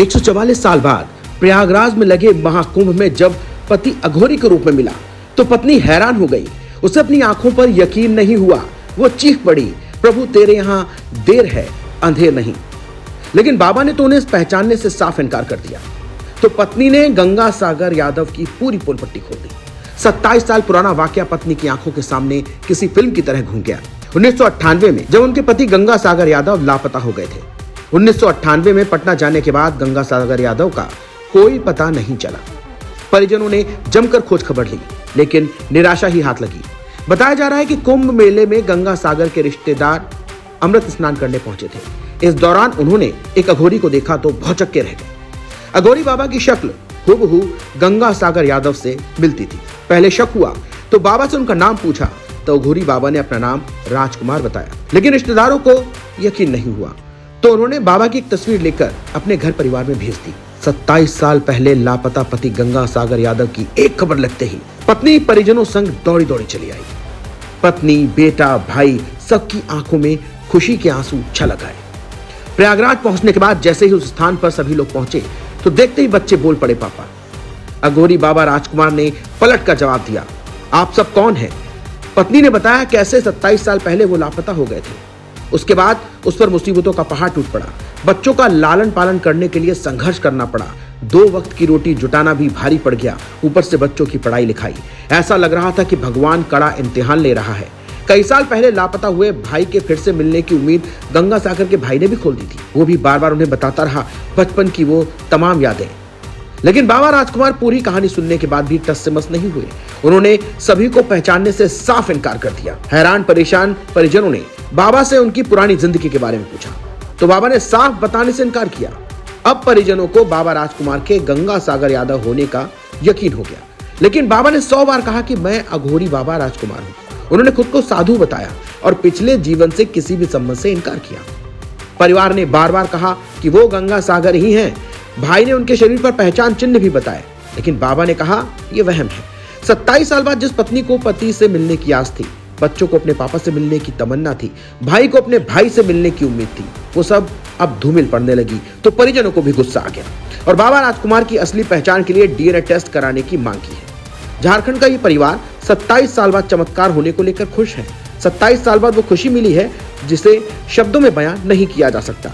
144 साल बाद प्रयागराज में लगे महाकुंभ में जब पति अघोरी के रूप में मिला तो पत्नी हैरान हो गई। उसे अपनी आंखों पर यकीन नहीं हुआ। वो चीख पड़ी, प्रभु तेरे यहाँ देर है अंधेर नहीं। लेकिन बाबा ने तो उन्हें पहचानने से साफ इनकार कर दिया। तो पत्नी ने गंगा सागर यादव की पूरी पोल पट्टी खोल दी। 27 साल पुराना वाकया पत्नी की आंखों के सामने किसी फिल्म की तरह घूम गया। 1998 में जब उनके पति गंगा सागर यादव लापता हो गए थे। 1998 में पटना जाने के बाद गंगा सागर यादव का कोई पता नहीं चला। परिजनों ने जमकर खोज खबर ली, लेकिन निराशा ही हाथ लगी। बताया जा रहा है कि कुंभ मेले में गंगा सागर के रिश्तेदार अमृत स्नान करने पहुंचे थे। इस दौरान उन्होंने एक अघोरी को देखा तो भौचक्के रह गए। अघोरी बाबा की शक्ल हूबहू गंगा सागर यादव से मिलती थी। पहले शक हुआ तो बाबा से उनका नाम पूछा तो अघोरी बाबा ने अपना नाम राजकुमार बताया, लेकिन रिश्तेदारों को यकीन नहीं हुआ तो उन्होंने बाबा की एक तस्वीर लेकर अपने घर परिवार में भेज दी। 27 साल पहले लापता पति गंगा सागर यादव की एक खबर लगते ही पत्नी परिजनों संग दौड़ी दौड़ी चली आई। पत्नी, बेटा, भाई सबकी आंखों में खुशी के आंसू छलक आए। प्रयागराज पहुंचने के बाद जैसे ही उस स्थान पर सभी लोग पहुंचे तो देखते ही बच्चे बोल पड़े, पापा। अघोरी बाबा राजकुमार ने पलट कर जवाब दिया, आप सब कौन हैं? पत्नी ने बताया कैसे 27 साल पहले वो लापता हो गए थे। उसके बाद उस पर मुसीबतों का पहाड़ टूट पड़ा। बच्चों का लालन पालन करने के लिए संघर्ष करना पड़ा। 2 वक्त की रोटी जुटाना भी भारी पड़ गया, ऊपर से बच्चों की पढ़ाई लिखाई। ऐसा लग रहा था कि भगवान कड़ा इम्तिहान ले रहा है। कई साल पहले लापता हुए भाई के फिर से मिलने की उम्मीद गंगा सागर के भाई ने भी खोल दी थी। वो भी बार बार उन्हें बताता रहा बचपन की वो तमाम यादें। लेकिन बाबा राजकुमार पूरी कहानी सुनने के बाद भी टस से मस नहीं हुए। उन्होंने सभी को पहचानने से साफ इनकार कर दिया। हैरान परेशान परिजनों ने बाबा से उनकी पुरानी जिंदगी के बारे में पूछा तो बाबा ने साफ बताने से इनकार किया। अब परिजनों को बाबा राजकुमार के गंगा सागर यादव होने का यकीन हो गया। लेकिन बाबा ने 100 बार कहा कि मैं अघोरी बाबा राजकुमार हूं। उन्होंने खुद को साधु बताया और पिछले जीवन से किसी भी संबंध से इनकार किया। परिवार ने बार बार कहा कि वो गंगा सागर ही हैं। भाई ने उनके शरीर पर पहचान चिन्ह भी बताए, लेकिन बाबा ने कहा यह वहम है। 27 साल बाद जिस पत्नी को पति से मिलने की आस थी, बच्चों को अपने पापा से मिलने की तमन्ना थी, भाई को अपने भाई से मिलने की उम्मीद थी, वो सब अब धूमिल पड़ने लगी। तो परिजनों को भी गुस्सा आ गया और बाबा राजकुमार की असली पहचान के लिए डीएनए टेस्ट कराने की मांग की है। झारखंड का ये परिवार 27 साल बाद चमत्कार होने को लेकर खुश है। 27 साल बाद वो खुशी मिली है जिसे शब्दों में बयां नहीं किया जा सकता।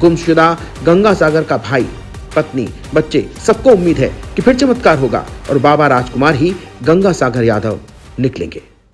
गुमशुदा गंगा सागर का भाई, पत्नी, बच्चे सबको उम्मीद है कि फिर चमत्कार होगा और बाबा राजकुमार ही गंगा सागर यादव निकलेंगे।